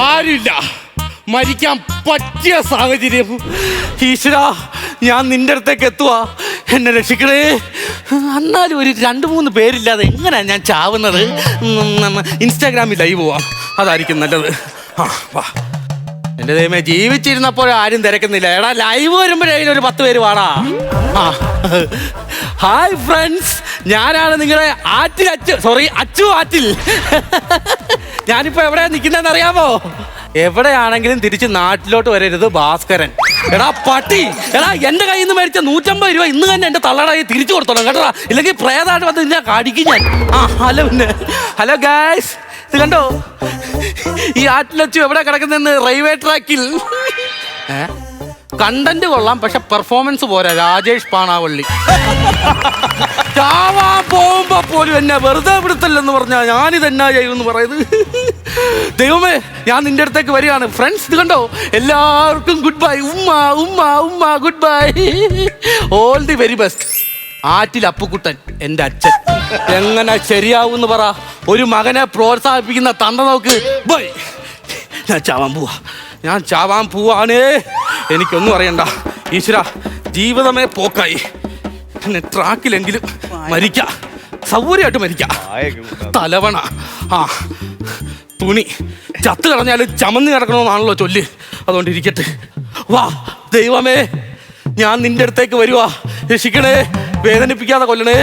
ആരില്ല, മരിക്കാൻ പറ്റിയ സാഹചര്യം. ഈശ്വര, ഞാൻ നിന്റെ അടുത്തേക്ക് എത്തുവാ, എന്നെ രക്ഷിക്കണേ. എന്നാലും ഒരു 2-3 പേരില്ലാതെ എങ്ങനെയാ ഞാൻ ചാവുന്നത്? ഇൻസ്റ്റാഗ്രാമിൽ ലൈവ് പോവാം, അതായിരിക്കും നല്ലത്. ആ വാ. എൻ്റെ ദൈവമേ, ജീവിച്ചിരുന്നപ്പോഴും ആരും തിരക്കുന്നില്ല. എടാ, ലൈവ് വരുമ്പോഴേ ഒരു 10 പേര് വാടാ. ആ, ഹായ് ഫ്രണ്ട്സ്, ഞാനാണ് നിങ്ങളെ അച്ചു ആറ്റിൽ. ഞാനിപ്പോ എവിടെയാ നിൽക്കുന്നതെന്ന് അറിയാമോ? എവിടെയാണെങ്കിലും തിരിച്ച് നാട്ടിലോട്ട് വരരുത് ഭാസ്കരൻ. എടാ പട്ടി, എടാ എന്റെ കയ്യിൽ നിന്ന് മേടിച്ച 150 രൂപ ഇന്ന് തന്നെ എന്റെ തള്ളടായി തിരിച്ചു കൊടുത്തോളാം കേട്ടോ, ഇല്ലെങ്കിൽ പ്രേതായിട്ട് വന്ന് ഞാൻ കാടിക്കും ഞാൻ. ആ ഹലോ ഗായ്സ്, ഇത് കണ്ടോ? ഈ ആറ്റിലച്ചു എവിടെ കിടക്കുന്നെന്ന്? റെയിൽവേ ട്രാക്കിൽ. കണ്ടന്റ് കൊള്ളാം, പക്ഷെ പെർഫോമൻസ് പോരാ. രാജേഷ് പാണാവള്ളി ചാവാ പോകുമ്പോ പോലും എന്നെ വെറുതെ വിടുത്തല്ലെന്ന് പറഞ്ഞാ ഞാനിതെന്നാ ചെയ്യുമെന്ന് പറയുന്നത്. ദൈവമേ, ഞാൻ നിന്റെ അടുത്തേക്ക് വരികയാണ്. ഫ്രണ്ട്സ്, ഇത് കണ്ടോ? എല്ലാവർക്കും ഗുഡ് ബൈ. ഉമ്മ good bye. All the very best. ആറ്റിൽ അപ്പുക്കുട്ടൻ, എൻ്റെ അച്ഛൻ. എങ്ങനെ ശരിയാവൂന്ന് പറ. ഒരു മകനെ പ്രോത്സാഹിപ്പിക്കുന്ന തന്ത നോക്ക്. ബൈ. ഞാൻ ചാവാൻ പോവാണ്. എനിക്കൊന്നും അറിയണ്ട. ഈശ്വര, ജീവിതമേ പോക്കായി. പിന്നെ ട്രാക്കിലെങ്കിലും മരിക്കാം, സൗകര്യമായിട്ട് മരിക്കാം. തലവണ, ആ തുണി ചത്ത് കളഞ്ഞാലും ചമന്ന് കിടക്കണമെന്നാണല്ലോ ചൊല്ല്. അതുകൊണ്ട് ഇരിക്കട്ടെ. വാ ദൈവമേ, ഞാൻ നിന്റെ അടുത്തേക്ക് വരുവാ. രക്ഷിക്കണേ, വേദനിപ്പിക്കാതെ കൊല്ലണേ.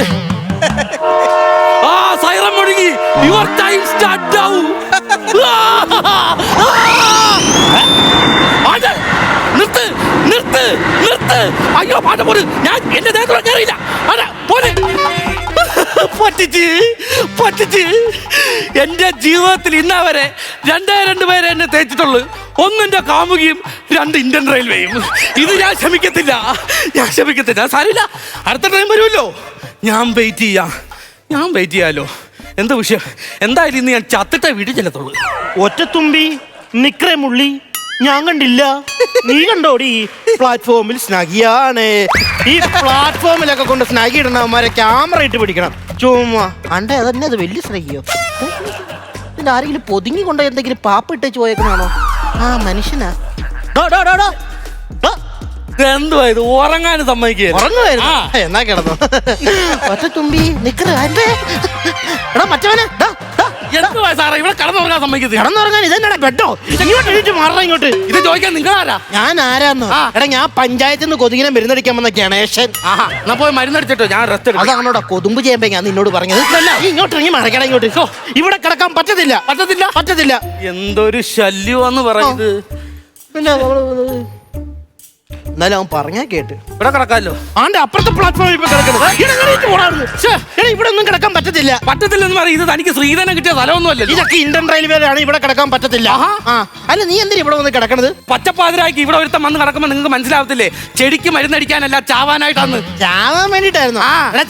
ആ സൈറം മുഴുകി. Your time start now. നിർത്ത്. അയ്യോ പാട്ട പോട്. ഞാൻ എന്റെ ദേഹത്തോടെ കയറിയില്ല. പറ്റിച്ച് എന്റെ ജീവിതത്തിൽ ഇന്നവരെ 2 പേരെ എന്നെ തേച്ചിട്ടുള്ളു. 1 എന്റെ കാമുകിയും, 2 ഇന്ത്യൻ റെയിൽവേയും. ഇത് ഞാൻ ക്ഷമിക്കത്തില്ല. സാരില്ല, അടുത്ത ടൈം വരുമല്ലോ. ഞാൻ വെയിറ്റ് ചെയ്യാലോ. എന്താ വിഷയം? എന്തായാലും ഇന്ന് ഞാൻ ചത്തിട്ടേ വീട്ടിൽ ചെല്ലത്തുള്ളൂ. ഒറ്റത്തുമ്പി നിക്രേ മുള്ളി ഞാൻ കണ്ടില്ല, നീ കണ്ടോടി? പ്ലാറ്റ്ഫോമിൽ സ്നഗിയാണ്. ഈ പ്ലാറ്റ്ഫോമിലൊക്കെ കൊണ്ട് സ്നഗി ഇടണവന്മാരെ ക്യാമറ ഇട്ട് പിടിക്കണം. ചുമ്മാ അണ്ടേ, അതന്നെ അത് വലിയ സ്നഗിയോ? ഇതിൽ ആരെങ്കിലും പൊതുങ്ങി കൊണ്ട് എന്തെങ്കിലും പാപ്പ ഇട്ടേച്ച് പോയേക്കണാണോ? ആ മനുഷ്യനാ. എന്തുവാ ഇത്? ഉറങ്ങാനും സമ്മതിക്കുവായിരുന്നു. എന്നാ കിടന്നു. ഒറ്റത്തുമ്പി നിക്കറ്. എടാ മറ്റവനെ, എന്തുവാ സാറേ ഇവിടെ കടന്നുറങ്ങാൻ സമ്മതിക്കുന്നത്? കടന്നുറങ്ങാൻ ഇതെന്നാ ബെഡോ? ഇങ്ങോട്ട് എഴുതി മാറണം ഇങ്ങോട്ട്. ഇത് ചോദിക്കാൻ നിങ്ങളാരാ? ഞാൻ ആരാന്ന്? എടാ, ഞാൻ പഞ്ചായത്തിൽ നിന്ന് കൊതുകിനെ മരുന്നടിക്കാൻ വന്ന ഗണേശൻ. എന്നാ പോയി മരുന്നടിച്ചിട്ടോ, ഞാൻ റെസ്റ്റ് എടുക്കാം. അതാണോടാ കൊതുമ്പ് ചെയ്യുമ്പോ ഞാൻ നിന്നോട് പറഞ്ഞത്. ഇങ്ങോട്ട് ഇറങ്ങി മറക്കണം ഇങ്ങോട്ട്. ഇവിടെ കിടക്കാൻ പറ്റത്തില്ല. എന്തൊരു ശല്യമാന്ന് പറയുന്നത്. പിന്നെ എന്നാലും അവൻ പറഞ്ഞാ കേട്ട്. ഇവിടെ കിടക്കാമല്ലോ. ആന്റെ അപ്പുറത്തെ പ്ലാറ്റ്ഫോമിൽ ഇപ്പൊ കിടക്കുന്നത്. ഇവിടെ ഒന്നും കിടക്കാൻ പറ്റത്തില്ലെന്ന് പറയും. ഇത് തനിക്ക് ശ്രീധനം കിട്ടിയ സ്ഥലമൊന്നും അല്ലല്ലോ. ഇതൊക്കെ ഇന്ത്യൻ റെയിൽവേയിലാണ്. ഇവിടെ കിടക്കാൻ പറ്റത്തില്ല. അല്ല, നീ എന്തിനാ ഇവിടെ വന്ന് കിടക്കണത്? പച്ചപ്പാതിരാക്കി ഇവിടെ ഒരുത്തം വന്ന് കിടക്കുമ്പോ നിങ്ങൾക്ക് മനസ്സിലാവത്തില്ലേ? ചെടിക്ക് മരുന്നടിക്കാനല്ല, ചാവാനായിട്ടാണ്. ചാവാൻ വേണ്ടിട്ടായിരുന്നു.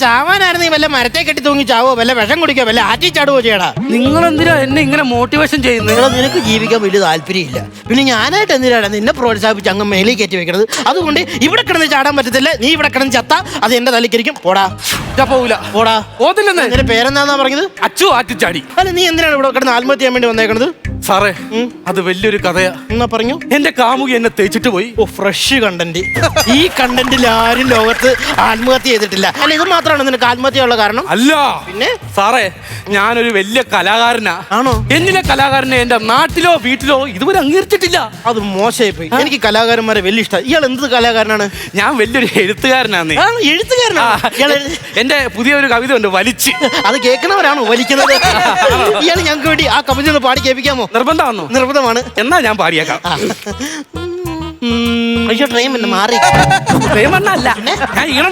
ചാവാനായിരുന്നു. നീ വല്ല മരത്തെ കെട്ടി തൂങ്ങി ചാവോ, വല്ല വിഷം കുടിക്കോ, വല്ല ആറ്റി ചാടുവോ ചെയ്യടാ. നിങ്ങൾ എന്തിനാ എന്നെ ഇങ്ങനെ മോട്ടിവേഷൻ ചെയ്യുന്നത്? നിനക്ക് ജീവിക്കാൻ വലിയ താല്പര്യമില്ല. പിന്നെ ഞാനായിട്ട് എന്തിനാണ് നിന്നെ പ്രോത്സാഹിപ്പിച്ച് അങ്ങ് മേലിൽ കയറ്റി വെക്കണത്? അതുകൊണ്ട് ഇവിടെ കിടന്ന് ചാടാൻ പറ്റത്തില്ല. നീ ഇവിടെ കിടന്ന് ചത്ത അത് എന്റെ തലയ്ക്കരിക്കും. പോടാ. പോതില്ലെന്ന്. നിന്റെ പേരെന്താന്നാ പറഞ്ഞത്? അച്ചു ആറ്റിച്ചാടി. അല്ല, നീ എന്തിനാണ് ഇവിടെ കിടന്ന് ആത്മഹത്യ ചെയ്യാൻ വേണ്ടി വന്നേക്കണത്? സാറേ, അത് വലിയൊരു കഥയാ. എന്നാ പറഞ്ഞു. എന്റെ കാമുകി എന്നെ തേച്ചിട്ട് പോയി. Fresh content. ഈ കണ്ടന്റിൽ ആരും ലോകത്ത് ആത്മഹത്യ ചെയ്തിട്ടില്ല. അല്ല, ഇത് മാത്രമാണ് നിനക്ക് ആത്മഹത്യയുള്ള കാരണം? അല്ല. പിന്നെ സാറേ, ഞാനൊരു വലിയ കലാകാരനാ. ആണോ? എന്നിലെ കലാകാരനെ എന്റെ നാട്ടിലോ വീട്ടിലോ ഇതുവരെ അംഗീകരിച്ചിട്ടില്ല. അത് മോശമായി പോയി. എനിക്ക് കലാകാരന്മാരെ വലിയ ഇഷ്ടം. ഇയാൾ എന്ത് കലാകാരനാണ്? ഞാൻ വലിയൊരു എഴുത്തുകാരനാണ്. എഴുത്തുകാരനാ? എന്റെ പുതിയൊരു കവിത ഉണ്ട്, വലിച്ച്. അത് കേൾക്കുന്നവരാണോ വലിക്കുന്നത്? ഇയാൾ ഞങ്ങൾക്ക് വേണ്ടി ആ കവിത ഒന്ന് പാടി കേൾപ്പിക്കാമോ? നിർബന്ധമാണോ? നിർബന്ധമാണ്. എന്നാ ഞാൻ പാടിയേക്കാം. അയ്യോ, ട്രെയിൻ പിന്നെ മാറി. ട്രെയിൻ വന്നല്ല, ഞാൻ ഈണം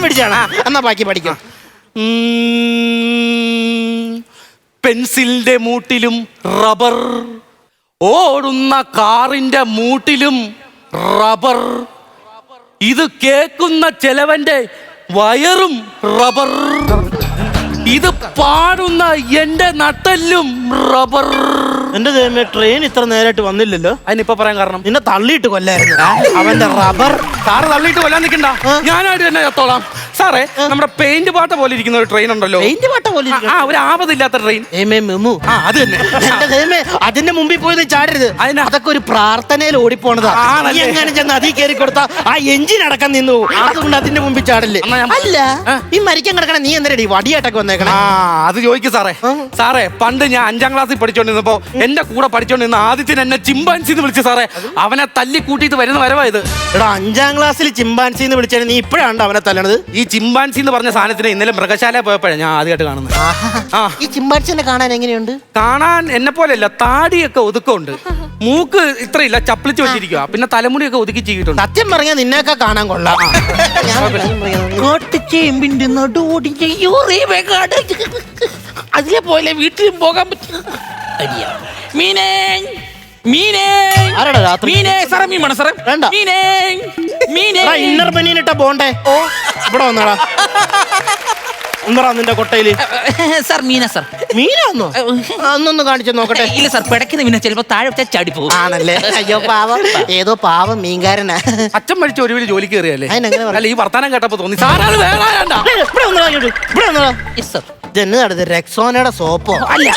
പിടിച്ചാണ്. എന്നാ ബാക്കി പഠിക്കാം. പെൻസിലിന്റെ മൂട്ടിലും റബ്ബർ, ഓടുന്ന കാറിന്റെ മൂട്ടിലും റബ്ബർ, ഇത് കേൾക്കുന്ന ചെലവന്റെ വയറും റബ്ബർ, ഇത് പാടുന്ന എന്റെ നട്ടല്ലും റബ്ബർ. എന്റെ ദൈവമേ, ട്രെയിൻ ഇത്ര നേരമായിട്ട് വന്നില്ലല്ലോ. അതിനിപ്പോ പറയാൻ കാരണം നിന്നെ തള്ളിയിട്ട് കൊല്ലായിരുന്നു അവന്റെ റബ്ബർ. സാറ് തള്ളിയിട്ട് കൊല്ലാൻ നിൽക്കണ്ട, ഞാനായിട്ട് തന്നെ ചത്തോളാം. സാറേ നമ്മുടെ പെയിന്റ് പാട്ട പോലെ ഇരിക്കുന്ന ഒരു ട്രെയിൻ ഉണ്ടല്ലോ. പെയിന്റ് പാട്ട പോലെ ഒരു ആപതില്ലാത്ത ട്രെയിൻ. അത് തന്നെ. അതിന്റെ മുമ്പിൽ പോയി ചാടരുത്. അതൊക്കെ ഒരു പ്രാർത്ഥനയിൽ ഓടിപ്പോണതാ. എങ്ങനെ ചെന്ന് അതിൽ കയറി കൊടുത്താ ആ എഞ്ചിൻ അടക്കം നിന്നു. അതുകൊണ്ട് അതിന്റെ മുമ്പിൽ ചാടല്ലേ. അല്ല ഈ മരിക്കാൻ കിടക്കണ നീ എന്തിനടി വടിയായിട്ടൊക്കെ വന്നേക്കണേ? അത് ചോദിക്കും സാറേ. സാറേ പണ്ട് ഞാൻ 5ാം ക്ലാസ്സിൽ പഠിച്ചോണ്ടിരുന്നപ്പോ എന്റെ കൂടെ പഠിച്ചോണ്ടിരുന്ന ആദ്യത്തിന് എന്നെ ചിമ്പാൻസി എന്ന് വിളിച്ചു സാറേ. അവനെ തല്ലി കൂട്ടിയിട്ട് വരുന്ന വരവായത്. എടാ 5ാം ക്ലാസ്സിൽ ചിമ്പാൻസി എന്ന് വിളിച്ചാൽ നീ ഇപ്പോഴാണ് അവനെ തല്ലണത്. ഈ ചിമ്പാൻസി എന്ന് പറഞ്ഞ സാധനത്തിന് ഇന്നലെ മൃഗശാല പോയപ്പോഴാണ് ഞാൻ ആദ്യമായിട്ട് കാണുന്നത്. ഈ ചിമ്പാൻസിനെ കാണാൻ എങ്ങനെയുണ്ട്? കാണാൻ എന്നെ പോലെയല്ല, താടിയൊക്കെ ഒതുക്കമുണ്ട്, മൂക്ക് ഇത്രയില്ല, ചപ്പിളിച്ച് വെച്ചിരിക്കുക, പിന്നെ തലമുടിയൊക്കെ ഒതുക്കി ചെയ്തിട്ടുണ്ട്. സത്യം പറഞ്ഞാൽ നിന്നെയൊക്കെ കാണാൻ കൊള്ളാം. അതിലെ പോലെ വീട്ടിലും പോകാൻ പറ്റും. മീനേ മീനേ ആരാടാ രാത്രി? മീനേ സാറേ, മീൻ വേണം സാറേ. വേണ്ട. മീനേ മീനേ ഇന്നർ ബനിയനിട്ട പോണ്ടേ? ഇവിടെ വന്നടാ. എന്താ നിന്റെ കൊട്ടയില്? സാർ മീനാ സാർ. മീനാന്നോ? അന്നൊന്ന് കാണിച്ചു നോക്കട്ടെ. ഇല്ല സാർ, പിടക്കുന്ന മീന ചിലപ്പോ താഴെ വെച്ചാൽ ചാടി പോകും. ആണല്ലേ? അയ്യോ പാവം, ഏതോ പാവം മീൻകാരനാ. അച്ഛൻ മരിച്ച ഒരു വീട് ജോലിക്ക് കയറിയല്ലേ? അതിനെങ്ങനെ അല്ല, ഈ വർത്താനം കേട്ടപ്പോ തോന്നി സാറാണ് വേണ്ട. ഇവിടെ വന്നടാ, ഇവിടെ വന്നടാ. Yes sir. ഇതെന്ന് നടന്നത് റെക്സോനയുടെ സോപ്പോ? അല്ല,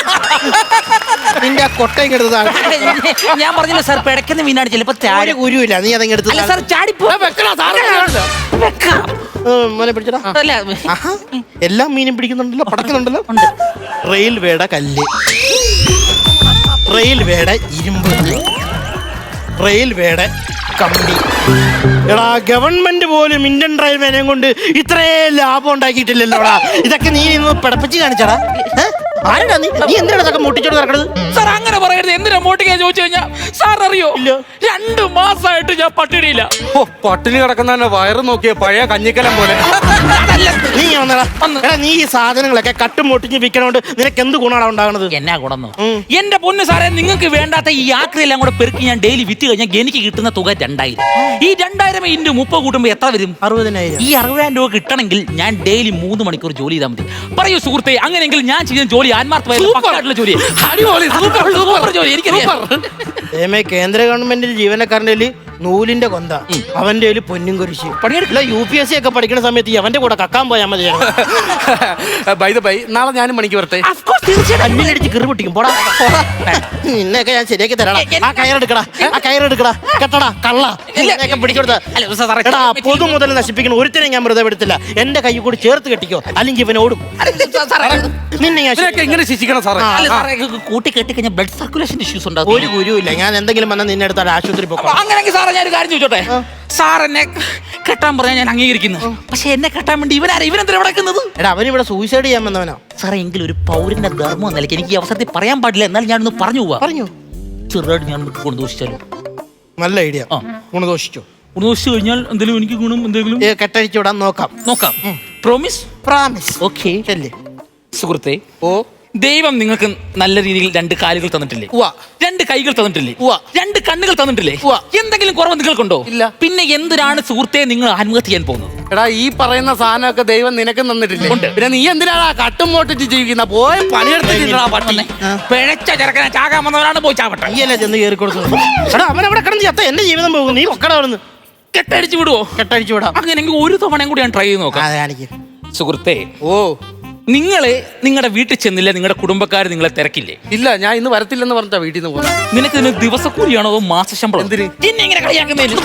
നിന്റെ ആ കൊട്ടയും എടുത്തതാണ്. ഞാൻ പറഞ്ഞില്ല സാർ, പിടക്കുന്ന മീനാണ് ചിലപ്പോ താഴെ. ഗുരുവില്ല, നീ അതങ്ങ് എടുത്ത്. അല്ല സാർ, ചാടി മോനെ പിടിച്ചടാ. അല്ല, എല്ലാ മീനും പിടിക്കുന്നുണ്ടല്ലോ, പടക്കുന്നുണ്ടല്ലോ. റെയിൽവേയുടെ കല്ല്, റെയിൽവേയുടെ ഇരുമ്പ്, റെയിൽവേയുടെ കമ്പി. എടാ ഗവൺമെന്റ് പോലും ഇന്ത്യൻ റെയിൽവേനെയും കൊണ്ട് ഇത്രയും ലാഭം ഉണ്ടാക്കിയിട്ടില്ലല്ലോടാ. ഇതൊക്കെ നീ ഇന്ന് പിടപ്പിച്ച് കാണിച്ചടാ. ആരാടാ നീ? നീ എന്തിനാണ് ഇതൊക്കെ മുട്ടിച്ചോട് നടക്കണത്? സാർ അങ്ങനെ പറയരുത്. എന്തിനാ മോട്ടിക്കാ ചോദിച്ചു കഴിഞ്ഞാ സാർ അറിയോ? 2 മാസമായിട്ട് ഞാൻ പട്ടിണിയില്ല. ഓ, പട്ടിണി കിടക്കുന്ന വയറ് നോക്കിയ പഴയ കഞ്ഞിക്കലം പോലെ. നീ വന്നടാ. എടാ നീ ഈ സാധനങ്ങളൊക്കെ കട്ടും മുട്ടിച്ച് വിൽക്കണോണ്ട് നിനക്ക് എന്ത് ഗുണമാണ് ഉണ്ടാകുന്നത്? എന്നാ ഗുണമെന്നോ? എന്റെ പൊന്ന് സാറേ, നിങ്ങൾക്ക് വേണ്ടാത്ത ഈ ആക്രിയെല്ലാം കൂടെ പെറുക്കി ഞാൻ ഡെയിലി വിറ്റ് കഴിഞ്ഞാൽ എനിക്ക് കിട്ടുന്ന തുക 2000. ഈ 2000 ഇൻറ്റു 30 കൂട്ടുമ്പോ എത്ര വരും? 60,000. ഈ 60,000 രൂപ കിട്ടണമെങ്കിൽ ഞാൻ ഡെയിലി 3 മണിക്കൂർ ജോലി ചെയ്താൽ മതി. പറയൂ സുഹൃത്തെ, അങ്ങനെയെങ്കിൽ ഞാൻ ചെയ്യുന്ന ജോലി ആത്മാർത്ഥമായിട്ടുള്ള ജോലി. സൂപ്പർ ജോലി, എനിക്കറിയാം. കേന്ദ്ര ഗവൺമെന്റിൽ ജീവനക്കാരൻ്റെ നൂലിന്റെ കൊന്ത, അവന്റെ പൊന്നും കുരിശ്. പണിയെടുക്കില്ല. UPSC ഒക്കെ പഠിക്കുന്ന സമയത്ത് അവന്റെ കൂടെ കക്കാൻ പോയാൽ മതി. നാളെ ഞാനും പണിക്ക് വരട്ടെ. അടിച്ച് കിറി പൊട്ടിക്കും. പോടാ, നിന്നെയൊക്കെ ഞാൻ ശരിയാക്കി തരാടാ. ആ കയറെടുക്കടാ, ആ കയറെടുക്കടാ. കെട്ടടാ കള്ള പിടിച്ചെടുത്ത. പൊതു മുതൽ നശിപ്പിക്കണം ഒരുത്തിനെ ഞാൻ വെറുതെ വിടത്തില്ല. എന്റെ കൈ കൂടി ചേർത്ത് കെട്ടിക്കോ, അല്ലെങ്കിൽ ഇവൻ ഓടും. നിന്നെ ഇങ്ങനെ ശിക്ഷിക്കണം സാറേ. കൂട്ടി കെട്ടി കഴിഞ്ഞാൽ ബ്ലഡ് സർക്കുലേഷൻ ഇഷ്യൂസ് ഉണ്ടാവും. ഒരു ഗുരുവില്ല. ഞാൻ എന്തെങ്കിലും വന്നാൽ നിന്നെ എടുത്താൽ ആശുപത്രി പോകും. അങ്ങനെയെങ്കിൽ സാറേ ഞാൻ ഒരു കാര്യം ചോദിച്ചോട്ടെ? സാർ എന്നെ കെട്ടാൻ പറഞ്ഞാൽ ഞാൻ അംഗീകരിക്കുന്നു. പക്ഷെ എന്നെ കെട്ടാൻ വേണ്ടി ഇവനെന്തിനാ വിടക്കുന്നത്? എടാ അവനിവിടെ സൂയിസൈഡ് ചെയ്യാൻ വന്നവനാ. സാറേ എങ്കിലും ഒരു പൗരന്റെ ധർമ്മം നിലയ്ക്ക് എനിക്ക് ഈ അവസരത്തിൽ പറയാൻ പാടില്ല. എന്നാലും ഞാനൊന്ന് പറഞ്ഞു പോവാ. പറഞ്ഞു ചെറുതായിട്ട് ഞാൻ ഗുണദോഷിച്ചാലോ? നല്ല ഐഡിയ. ഗുണദോഷിച്ചോ? ഗുണദോഷിച്ചു കഴിഞ്ഞാൽ എന്തെങ്കിലും എനിക്ക് ഗുണം എന്തെങ്കിലും കെട്ടഴിച്ചു വിടാൻ നോക്കാം. പ്രോമിസ്? പ്രാമിസ്. ഓക്കെ. സുഹൃത്തെ, ഓ ദൈവം നിങ്ങൾക്ക് നല്ല രീതിയിൽ 2 കാലുകൾ തന്നിട്ടില്ലേ? 2 കൈകൾ തന്നിട്ടില്ലേ? 2 കണ്ണുകൾ തന്നിട്ടില്ലേ? എന്തെങ്കിലും കുറവ് നിങ്ങൾക്കുണ്ടോ? ഇല്ല. പിന്നെ എന്തിനാണ് സുഹൃത്തെ നിങ്ങൾ ആത്മഹത്യ ചെയ്യാൻ പോകുന്നത്? എടാ ഈ പറയുന്ന സാധനമൊക്കെ ദൈവം നിനക്ക് തന്നിട്ടില്ലേ? പിന്നെ നീ എന്തിനാണ് കട്ടും മോട്ടിച്ച് ജീവിക്കുന്ന? പോയി പണിയെടുത്തിട്ടാ പട്ടി. പിഴച്ച ചെറുക്കനെ ചാകാൻ വന്നവരാണ് പോയി ചാവട്ടെ. നീയല്ലേ ചെന്ന് കയറി കൊടുത്തു. എടാ അവനവിടെ കിടന്ന് ചത്ത എന്റെ ജീവിതം പോകും. നീ ഒക്കട അവിടുന്ന് കെട്ടടിച്ചു വിടുവോ? കെട്ടഴിച്ചു വിടാം. അങ്ങനെയെങ്കിൽ ഒരു തവണയും കൂടി ഞാൻ ട്രൈ ചെയ്ത് നോക്കാം. സുഹൃത്തെ, നിങ്ങളെ നിങ്ങളുടെ വീട്ടിൽ ചെന്നില്ല, നിങ്ങളുടെ കുടുംബക്കാർ നിങ്ങളെ തിരക്കില്ലേ? ഇല്ല, ഞാൻ ഇന്ന് വരത്തില്ലെന്ന് പറഞ്ഞാ വീട്ടിൽ നിന്ന് പോകുന്നത്. നിനക്ക് ഇതിന് ദിവസക്കൂലിയാണോ അതോ മാസശമ്പളം? എന്തിന് എന്നെ ഇങ്ങനെ കളിയാക്കുന്നതിന്?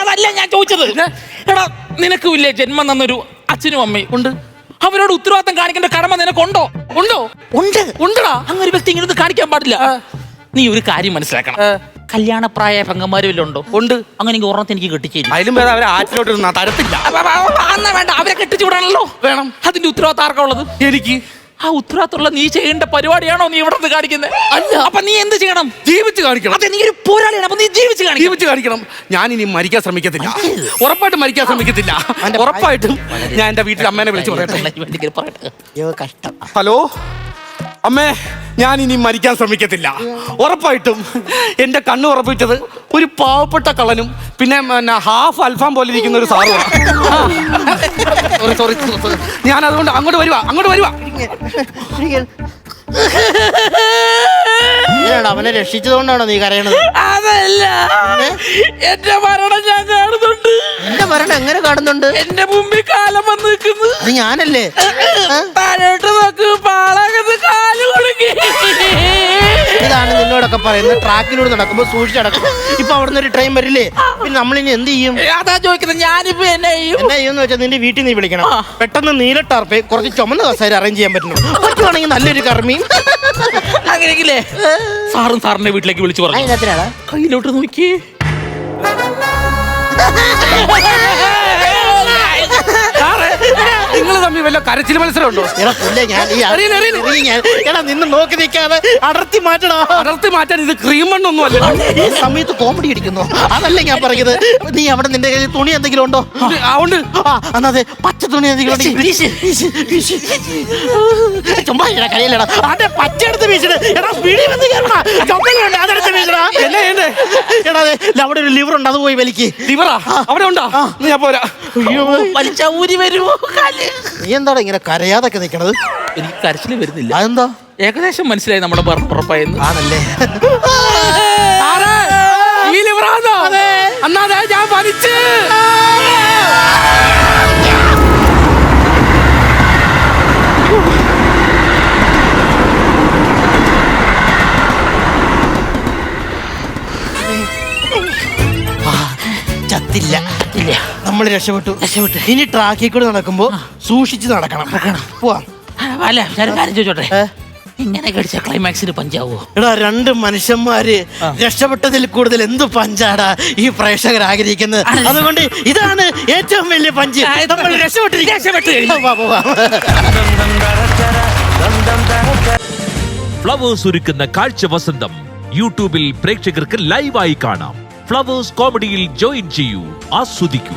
അതല്ല ഞാൻ ചോദിച്ചത്. എടാ നിനക്കും ഇല്ലേ ജന്മം തന്നൊരു അച്ഛനും അമ്മയും? ഉണ്ട്. അവരോട് ഉത്തരവാദിത്തം കാണിക്കേണ്ട കടമ നിനക്കുണ്ടോ? ഉണ്ടടാ. അങ്ങനെ ഒരു വ്യക്തി ഇങ്ങനെ കാണിക്കാൻ പാടില്ല. നീ ഒരു കാര്യം മനസ്സിലാക്കണം. കല്യാണപ്രായ പെങ്ങന്മാരും വല്ലതും ഉണ്ടോ? ഉണ്ട്. അങ്ങനെ ഓർമ്മത്ത് എനിക്ക് കെട്ടിച്ചേരും. അതിലും വേറെ അവരെ ആറ്റിലോട്ട് തരത്തില്ല. വേണ്ട, അവരെ കെട്ടിച്ചു വിടാണല്ലോ. വേണം. അതിന്റെ ഉത്തരവാദിത്തം ആർക്കാ ഉള്ളത്? എനിക്ക്. ആ ഉത്തരവാദിത്തമുള്ള നീ ചെയ്യേണ്ട പരിപാടിയാണോ നീ ഇവിടെ കാണിക്കുന്നത്? അല്ല. അപ്പൊ നീ എന്ത് ചെയ്യണം? ജീവിച്ച് കാണിക്കണം. അതെ, നീ ഒരു പോരാളിയാണ്. അപ്പൊ നീ ജീവിച്ച് കാണിക്കണം. ഞാൻ ഇനി മരിക്കാൻ ശ്രമിക്കത്തില്ല. ഉറപ്പായിട്ടും മരിക്കാൻ ശ്രമിക്കത്തില്ല. ഉറപ്പായിട്ടും ഞാൻ എന്റെ വീട്ടിൽ അമ്മേനെ വിളിച്ചു പറയട്ടെ. കഷ്ടം. ഹലോ അമ്മേ, ഞാൻ ഇനി മരിക്കാൻ ശ്രമിക്കത്തില്ല. ഉറപ്പായിട്ടും എന്റെ കണ്ണ് ഉറപ്പിച്ചത് ഒരു പാവപ്പെട്ട കള്ളനും പിന്നെ ഹാഫ് അൽഫാം പോലെ ഇരിക്കുന്ന ഒരു സാറുമാണ്. സോറി, ഞാൻ അതുകൊണ്ട് അങ്ങോട്ട് വരുവാ. അവനെ രക്ഷിച്ചതുകൊണ്ടാണോ നീ കരയണത്? അതല്ല, എന്റെ മരണം ഞാൻ കാണുന്നുണ്ട്. എന്റെ മരണം എങ്ങനെ കാണുന്നുണ്ട്? എന്റെ മുമ്പിൽ കാലം വന്ന് നിൽക്കുന്നു. അത് ഞാനല്ലേ? താഴോട്ട് നോക്ക്, പാളകത്ത് കാല് കൊടുക്കി. ഇതാണ് നിന്നോടൊക്കെ പറയുന്നത്, ട്രാക്കിലൂടെ നടക്കുമ്പോ സൂക്ഷിച്ച് നടക്കും. ഇപ്പൊ അവിടുന്ന് ഒരു ട്രെയിൻ വരില്ലേ, പിന്നെ നമ്മളിനി എന്ത് ചെയ്യും? അതാ ചോദിക്കുന്നത്, ഞാനിപ്പോ എന്നെ ചെയ്യും? എന്നാ ചെയ്യുമെന്ന് വെച്ചാൽ നിന്റെ വീട്ടിൽ നീ വിളിക്കണം. പെട്ടെന്ന് നീലട്ടാർപ്പേ കുറച്ച് ചുമന്ന കസേര അറേഞ്ച് ചെയ്യാൻ പറ്റുന്നു. പറ്റുവാണെങ്കിൽ നല്ലൊരു കർമ്മിയും. അങ്ങനെയെങ്കിലേ സാറും സാറിന്റെ വീട്ടിലേക്ക് വിളിച്ചു പറഞ്ഞു. അതിനകത്തിനാണ് കയ്യിലോട്ട് നോക്കി. നിങ്ങൾ തമ്മിൽ വല്ല കരച്ചിൽ മത്സരമുണ്ടോ? എടാ പുല്ലേ, എടാ നിന്ന് നോക്കി നിൽക്കാതെ അടർത്തി മാറ്റടാ. അടർത്തി മാറ്റാൻ ഇത് ക്രീം മണ്ണൊന്നും അല്ല. ഈ സമയത്ത് കോമഡി അടിക്കുന്നു, അതല്ല ഞാൻ പറയുന്നത്. നീ അവിടെ നിന്റെ കയ്യിൽ തുണി എന്തെങ്കിലും ഉണ്ടോ? ഉണ്ട്. അതെ, പച്ച തുണി എന്തെങ്കിലും ചുമ്മാ കളിയല്ലടാ. അതെ, പച്ച എടുത്ത് വീശിട്. എടാ സ്പീഡിൽ വന്ന് കയറണ ചുമലുണ്ട്, അതെടുത്ത് വീശടാ. എടാ അതെ, അവിടെ ഒരു ലിവർ ഉണ്ട്, അത് പോയി വലിക്ക്. ലിവറാ അവിടെ ഉണ്ടോ? ഞാൻ പോരാ. വലിച്ച ഊരി വരുമോ കാല്? നീ എന്താണ് ഇങ്ങനെ കരയാതൊക്കെ നിക്കണത്? എനിക്ക് കരച്ചില് വരുന്നില്ല. അതെന്താ? ഏകദേശം മനസ്സിലായി നമ്മുടെ ഉറപ്പായെന്ന്. ആണല്ലേ? ഈ ലിവറാണോ? അന്നാതെ ഞാൻ വലിച്ച്. ചത്തില്ല, നമ്മൾ രക്ഷപ്പെട്ടു. ഇനി ട്രാക്കിൽ കൂടെ നടക്കുമ്പോ സൂക്ഷിച്ച് നടക്കണം. പോവാം. അല്ല, ഞാൻ കാര്യം ചോദിച്ചോട്ടെ, ഇങ്ങനെ കടിച്ച ക്ലൈമാക്സിന് പഞ്ചാവോ? എടാ, രണ്ട് മനുഷ്യന്മാര് രക്ഷപ്പെട്ടതിൽ കൂടുതൽ എന്ത് പഞ്ചാടാ ഈ പ്രേക്ഷകർ ആഗ്രഹിക്കുന്നത്. അതുകൊണ്ട് ഇതാണ് ഏറ്റവും വലിയ പഞ്ച്. നമ്മൾ ഫ്ലവേഴ്സ് ഒരുക്കുന്ന കാഴ്ച വസന്തം യൂട്യൂബിൽ പ്രേക്ഷകർക്ക് ലൈവായി കാണാം. ഫ്ലവേഴ്സ് കോമഡിയിൽ ജോയിൻ ചെയ്യൂ, ആസ്വദിക്കൂ.